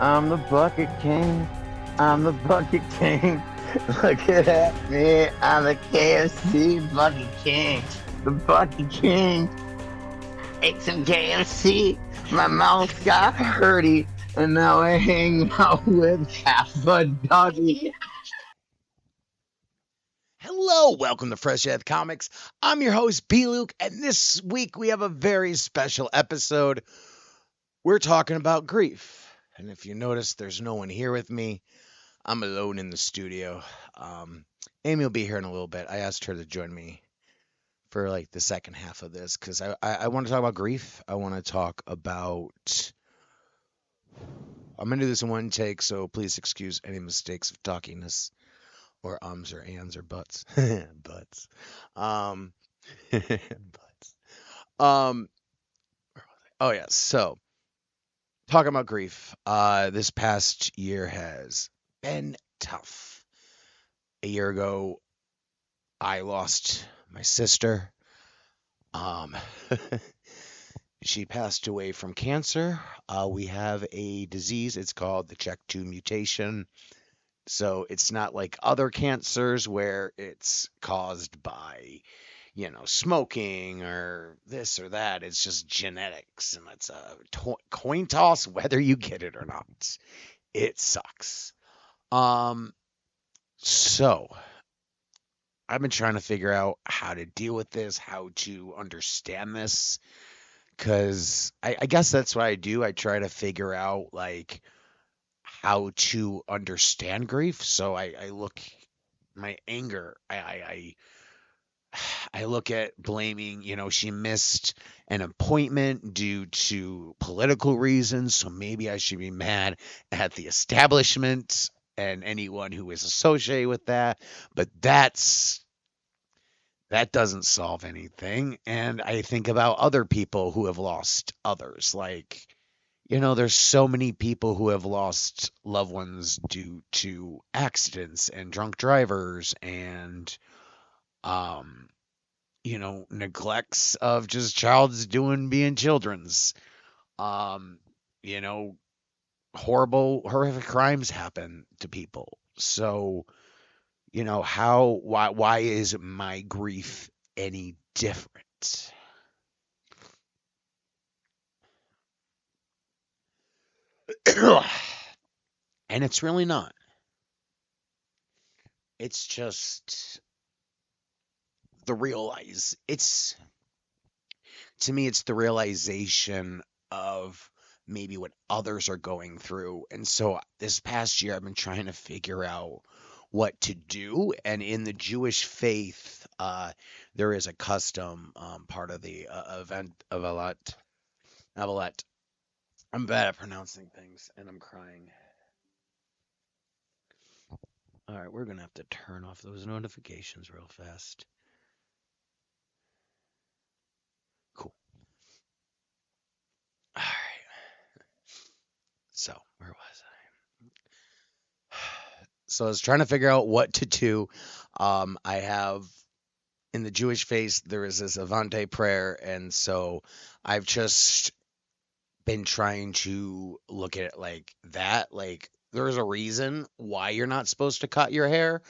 I'm the Bucket King. I'm the Bucket King. Look at me. I'm the KFC Bucket King. The Bucket King. Ate some KFC. My mouth got hurty. And now I hang out with half a doggy. Hello, welcome to Freshtodeathcomics. I'm your host, B. Luke, and this week we have a very special episode. We're talking about grief. And if you notice, there's no one here with me. I'm alone in the studio. Amy will be here in a little bit. I asked her to join me for like the second half of this because I want to talk about grief. I want to talk about. I'm going to do this in one take, so please excuse any mistakes of talkiness or ums or ands or buts. Butts. Um, butts. Um, oh yeah. So talking about grief. This past year has been tough. A year ago, I lost my sister. Um, she passed away from cancer. We have a disease. It's called the CHEK2 mutation. So it's not like other cancers where it's caused by, smoking or this or that. It's just genetics, and it's a coin toss whether you get it or not. It sucks. Um, so I've been trying to figure out how to deal with this, how to understand this, because I guess that's what I do. I try to figure out like how to understand grief. So I look my anger. I look at blaming, she missed an appointment due to political reasons, so maybe I should be mad at the establishment and anyone who is associated with that. But that doesn't solve anything. And I think about other people who have lost others. Like, there's so many people who have lost loved ones due to accidents and drunk drivers and um neglects of just child's doing being children's. Um, you know, horrific crimes happen to people. So, why is my grief any different? And it's really not. It's just it's to me it's the realization of maybe what others are going through. And so this past year I've been trying to figure out what to do. And in the Jewish faith, there is a custom, part of the event of Avalot. I'm bad at pronouncing things and I'm crying. All right, we're gonna have to turn off those notifications real fast. Cool. All right. So where was I? So I was trying to figure out what to do. I have in the Jewish faith there is this Avante prayer, and so I've just been trying to look at it like that. Like there's a reason why you're not supposed to cut your hair,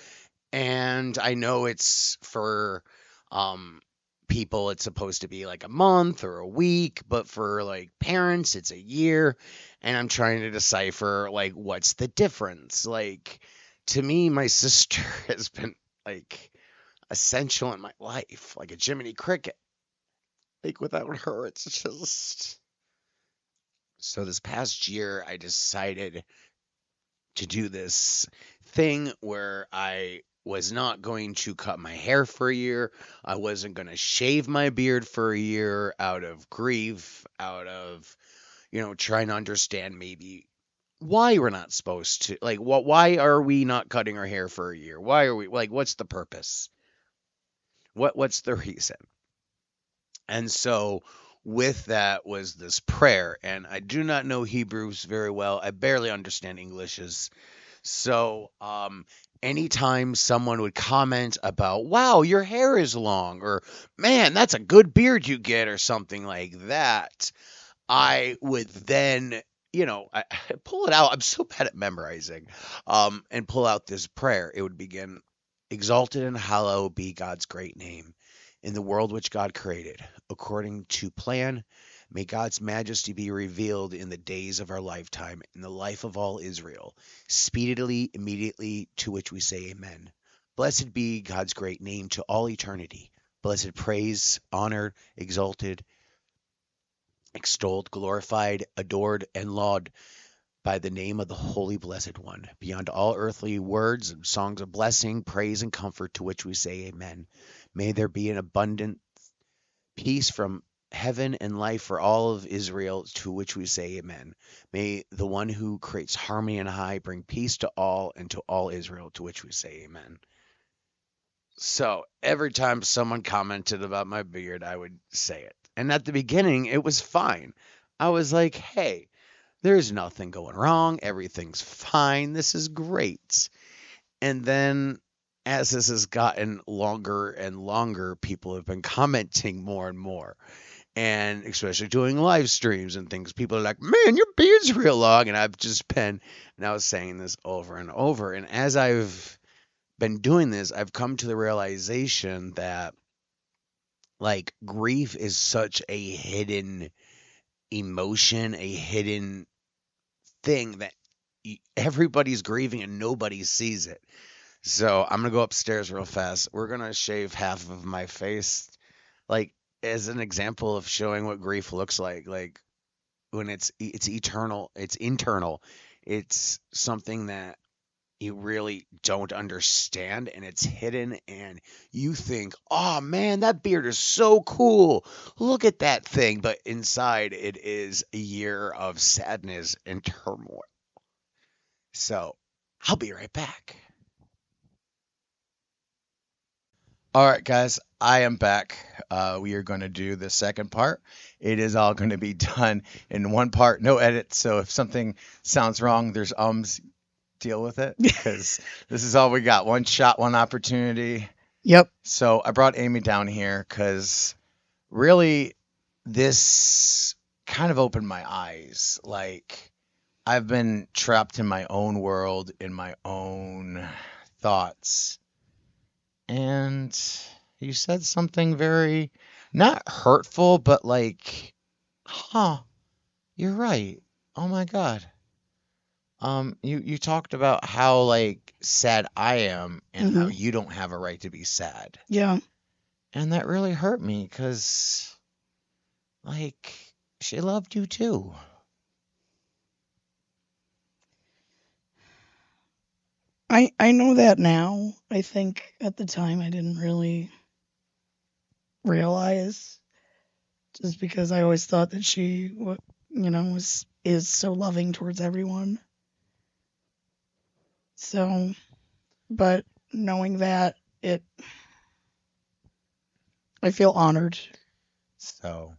and I know it's for um people it's supposed to be like a month or a week, but for like parents it's a year, and I'm trying to decipher like what's the difference. Like to me my sister has been like essential in my life, like a Jiminy Cricket. Like without her it's just so this past year I decided to do this thing where I was not going to cut my hair for a year. I wasn't going to shave my beard for a year out of grief, out of, trying to understand maybe why we're not supposed to. Like, why are we not cutting our hair for a year? Why are we, like, what's the purpose? What's the reason? And so with that was this prayer. And I do not know Hebrews very well. I barely understand English So, anytime someone would comment about, wow, your hair is long, or man, that's a good beard you get, or something like that, I would then, I pull it out. I'm so bad at memorizing, and pull out this prayer. It would begin, exalted and hallowed be God's great name in the world which God created. According to plan, may God's majesty be revealed in the days of our lifetime, in the life of all Israel, speedily, immediately, to which we say amen. Blessed be God's great name to all eternity. Blessed, praise, honored, exalted, extolled, glorified, adored, and lauded by the name of the Holy Blessed One, beyond all earthly words and songs of blessing, praise, and comfort, to which we say amen. May there be an abundant peace from heaven and life for all of Israel, to which we say amen. May the one who creates harmony and high bring peace to all and to all Israel, to which we say amen. So every time someone commented about my beard, I would say it. And at the beginning, it was fine. I was like, hey, there's nothing going wrong. Everything's fine. This is great. And then as this has gotten longer and longer, people have been commenting more and more. And especially doing live streams and things, people are like, man, your beard's real long. And I've just been now saying this over and over. And as I've been doing this, I've come to the realization that like grief is such a hidden emotion, a hidden thing that everybody's grieving and nobody sees it. So I'm gonna go upstairs real fast. We're gonna shave half of my face, like as an example of showing what grief looks like. Like when it's eternal, it's internal, it's something that you really don't understand and it's hidden and you think, oh man, that beard is so cool. Look at that thing. But inside it is a year of sadness and turmoil. So I'll be right back. All right, guys, I am back. We are going to do the second part. It is all going to be done in one part, no edit. So if something sounds wrong, there's deal with it because this is all we got. One shot, one opportunity. Yep. So I brought Amy down here because really this kind of opened my eyes. Like I've been trapped in my own world, in my own thoughts. And you said something very not hurtful, but like, you're right. Oh my God. You talked about how like sad I am and how you don't have a right to be sad. Yeah. And that really hurt me because like she loved you too. I know that now. I think at the time I didn't really realize, just because I always thought that she is so loving towards everyone. So, but knowing that, I feel honored. So,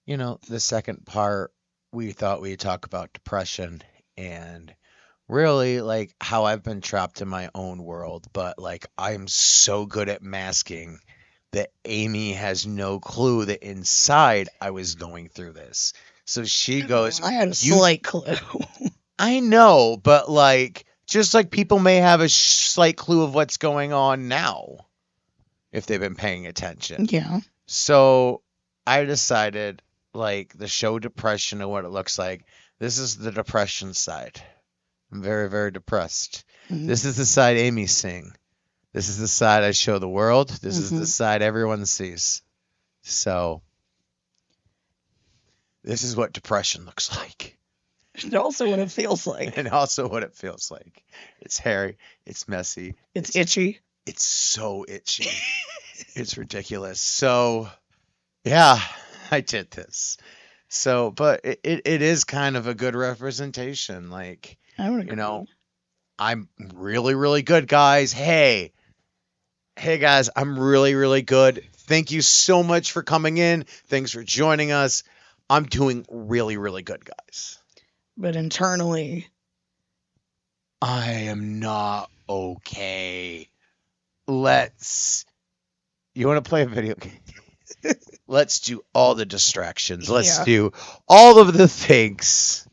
the second part, we thought we'd talk about depression and really like how I've been trapped in my own world, but like I'm so good at masking that Amy has no clue that inside I was going through this. So she goes, I had a slight clue. I know, but like, just like people may have a slight clue of what's going on now if they've been paying attention. Yeah. So I decided, like, the show depression and what it looks like. This is the depression side. I'm very, very depressed. Mm-hmm. This is the side Amy's seeing. This is the side I show the world. This is the side everyone sees. So this is what depression looks like. And also what it feels like. And also what it feels like. It's hairy. It's messy. It's itchy. It's so itchy. It's ridiculous. So, yeah, I did this. So, but it is kind of a good representation. Like, I would agree. I'm really, really good, guys. Hey, guys, I'm really, really good. Thank you so much for coming in. Thanks for joining us. I'm doing really, really good, guys. But internally, I am not okay. You want to play a video game? Let's do all the distractions. Let's Yeah. do all of the things.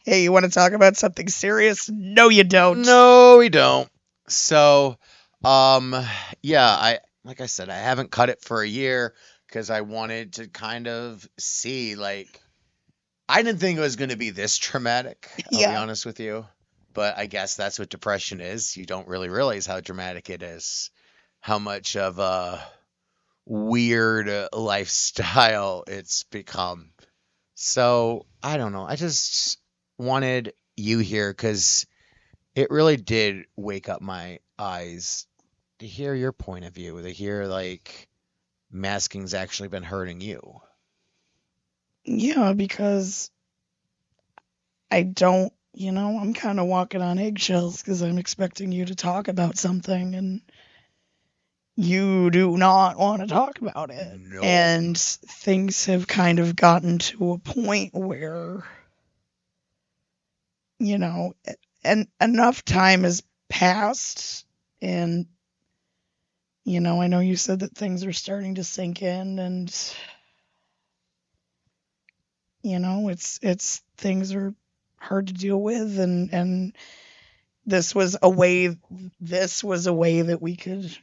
Hey, you want to talk about something serious? No, you don't. No, we don't. So, yeah, like I said, I haven't cut it for a year because I wanted to kind of see, like, I didn't think it was going to be this traumatic, I'll be Yeah. honest with you. But I guess that's what depression is. You don't really realize how dramatic it is, how much of a weird lifestyle it's become. So, I don't know. I just wanted you here because it really did wake up my eyes to hear your point of view, to hear like masking's actually been hurting you. Yeah, because I don't, I'm kind of walking on eggshells because I'm expecting you to talk about something and you do not want to talk about it. No. And things have kind of gotten to a point where, and enough time has passed. And, I know you said that things are starting to sink in and, it's things are hard to deal with. And this was a way that we could,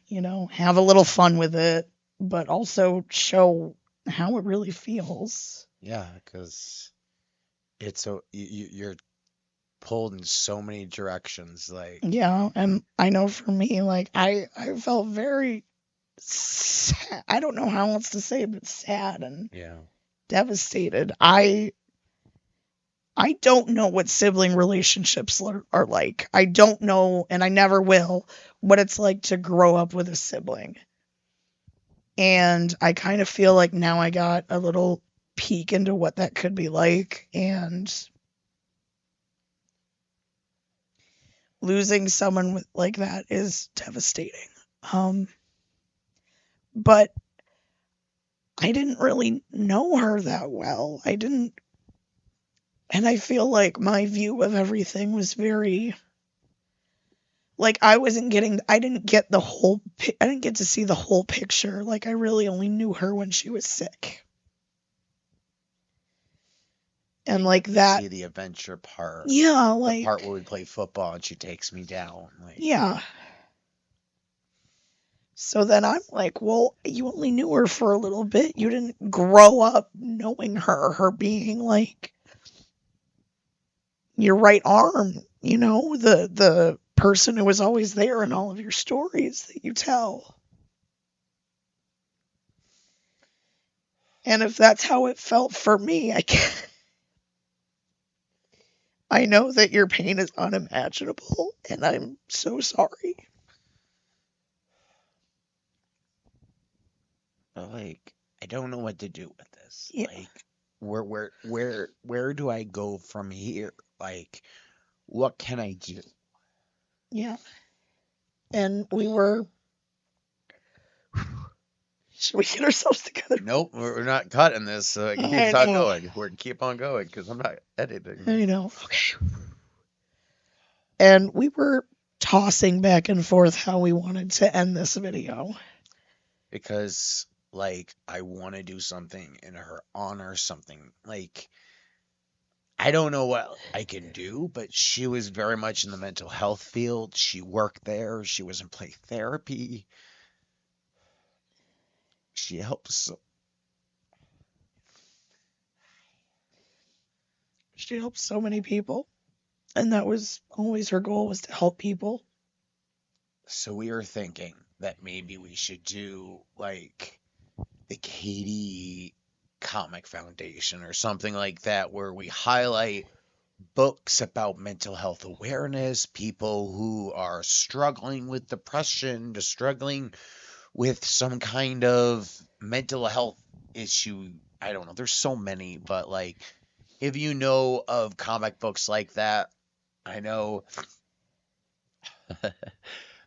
have a little fun with it, but also show how it really feels. Yeah, because you're pulled in so many directions. Like, Yeah, and I know for me, like I felt very sad. I don't know how else to say it, but sad and yeah, devastated. I don't know what sibling relationships are like. I don't know, and I never will, what it's like to grow up with a sibling. And I kind of feel like now I got a little peek into what that could be like. And losing someone like that is devastating. But I didn't really know her that well. And I feel like my view of everything was very, like I didn't get I didn't get to see the whole picture. Like I really only knew her when she was sick. And like that, see the adventure part. yeah, The like, part where we play football and she takes me down. Like, yeah. So then I'm like, well, you only knew her for a little bit. You didn't grow up knowing her being like your right arm, the person who was always there in all of your stories that you tell. And if that's how it felt for me, I know that your pain is unimaginable, and I'm so sorry. but like, I don't know what to do with this. Yeah. Like, where do I go from here? Like, what can I do? Yeah. And should we get ourselves together? Nope, we're not cutting this. So it I keeps on know. going. We're keep on going because I'm not editing. I know. Okay. And we were tossing back and forth how we wanted to end this video. Because like I want to do something in her honor, something like I don't know what I can do, but she was very much in the mental health field. She worked there. She was in play therapy. She helps. She helped so many people, and that was always her goal, was to help people. So we were thinking that maybe we should do like the Kdee Comic Foundation or something like that, where we highlight books about mental health awareness, people who are struggling with depression, just struggling with some kind of mental health issue. I don't know. There's so many, but like if you know of comic books like that, I know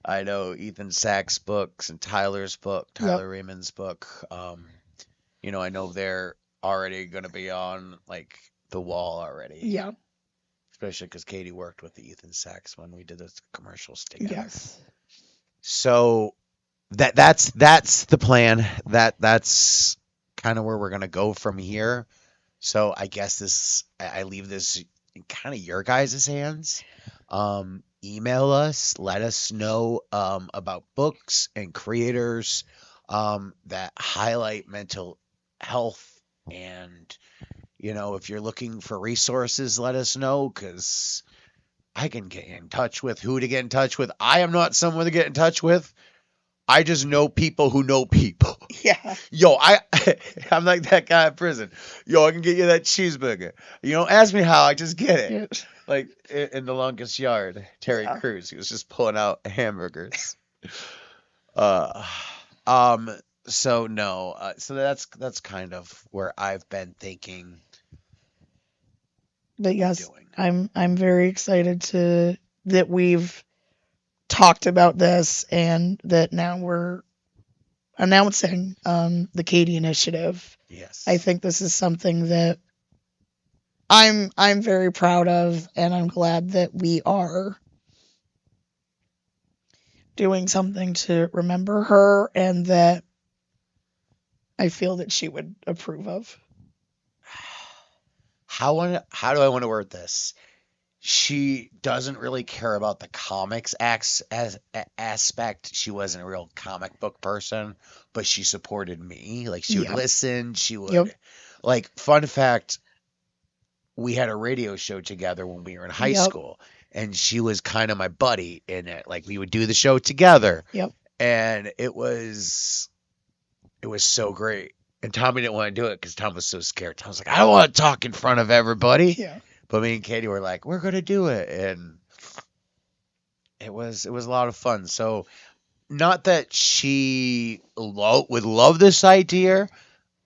I know Ethan Sachs' books and Tyler's book, Tyler Raymond's book. I know they're already going to be on like the wall already. Yeah. especially because Kdee worked with the Ethan Sachs when we did those commercials together. Yes. So that's the plan. That's kind of where we're gonna go from here. So I guess I leave this in kind of your guys' hands. Email us, let us know about books and creators that highlight mental health. And, if you're looking for resources, let us know, because I can get in touch with who to get in touch with. I am not someone to get in touch with. I just know people who know people. Yeah. Yo, I'm like that guy in prison. Yo, I can get you that cheeseburger. Ask me how, I just get it. Yeah. Like in The Longest Yard, Terry Crews, he was just pulling out hamburgers. So no, so that's kind of where I've been thinking. But yes, doing. I'm very excited that we've talked about this and that now we're announcing the Kdee initiative. Yes. I think this is something that I'm very proud of, and I'm glad that we are doing something to remember her, and that I feel that she would approve of. How do I want to word this? She doesn't really care about the comics aspect. She wasn't a real comic book person, but she supported me. Like, she would listen. She would, like, fun fact, we had a radio show together when we were in high school, and she was kind of my buddy in it. Like, we would do the show together. Yep. And it was so great. And Tommy didn't want to do it because Tom was so scared. Tom was like, I don't want to talk in front of everybody. Yeah. But me and Kdee were like, we're gonna do it, and it was a lot of fun. So, not that she would love this idea.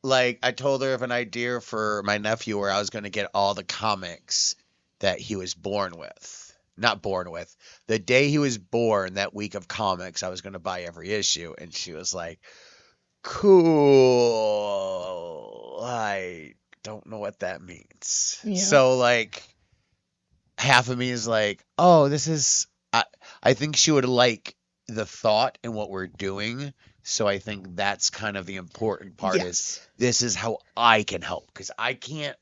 Like, I told her of an idea for my nephew where I was gonna get all the comics that he was born with. Not born with. The day he was born, that week of comics, I was gonna buy every issue, and she was like, cool. I don't know what that means. Yeah. So, like, half of me is like, oh, I think she would like the thought and what we're doing. So I think that's kind of the important part, is this is how I can help, because I can't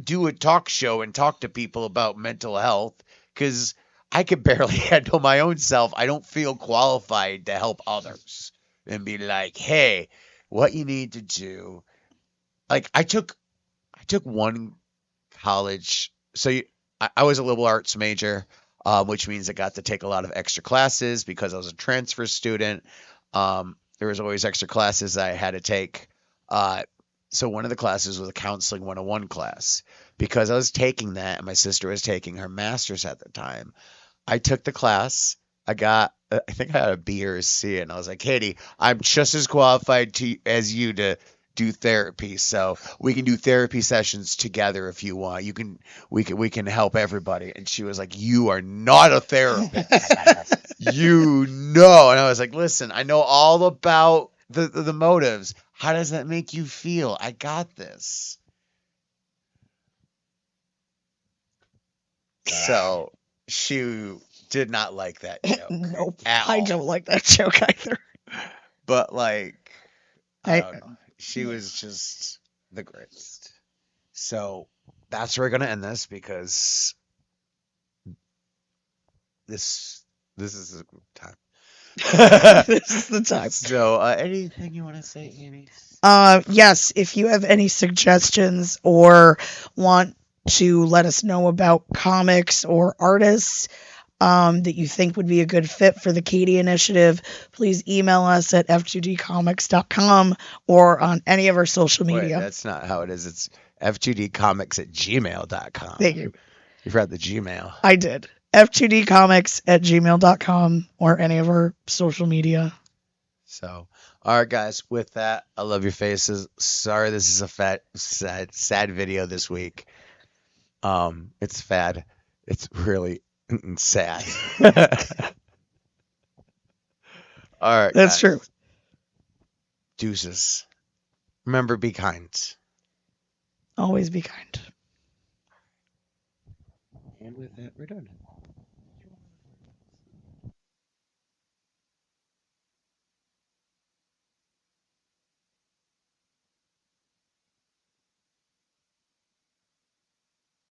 do a talk show and talk to people about mental health, because I can barely handle my own self. I don't feel qualified to help others and be like, hey, what you need to do. Like, I took one college. So I was a liberal arts major, which means I got to take a lot of extra classes because I was a transfer student. There was always extra classes I had to take. So one of the classes was a counseling 101 class. Because I was taking that and my sister was taking her master's at the time, I took the class. I think I had a B or a C, and I was like, Kdee, I'm just as qualified as you to do therapy, so we can do therapy sessions together if you want. We can help everybody. And she was like, you are not a therapist. And I was like, listen, I know all about the motives. How does that make you feel? I got this. So she did not like that joke. Nope. At I all. don't like that joke either. But, like, I don't know. She was just the greatest. So that's where we're gonna end this, because this is the time. This is the time. So, anything you want to say, Amy? Yes, if you have any suggestions or want to let us know about comics or artists that you think would be a good fit for the Kdee initiative, please email us at f2dcomics.com or on any of our social media. Wait, that's not how it is. It's f2dcomics@gmail.com. Thank you. You forgot the Gmail. I did. f2dcomics@gmail.com or any of our social media. So, all right, guys, with that, I love your faces. Sorry this is a sad video this week. It's fad. It's really sad. All right, That's guys. true. Deuces. Remember, be kind. Always be kind. And with that, we're done.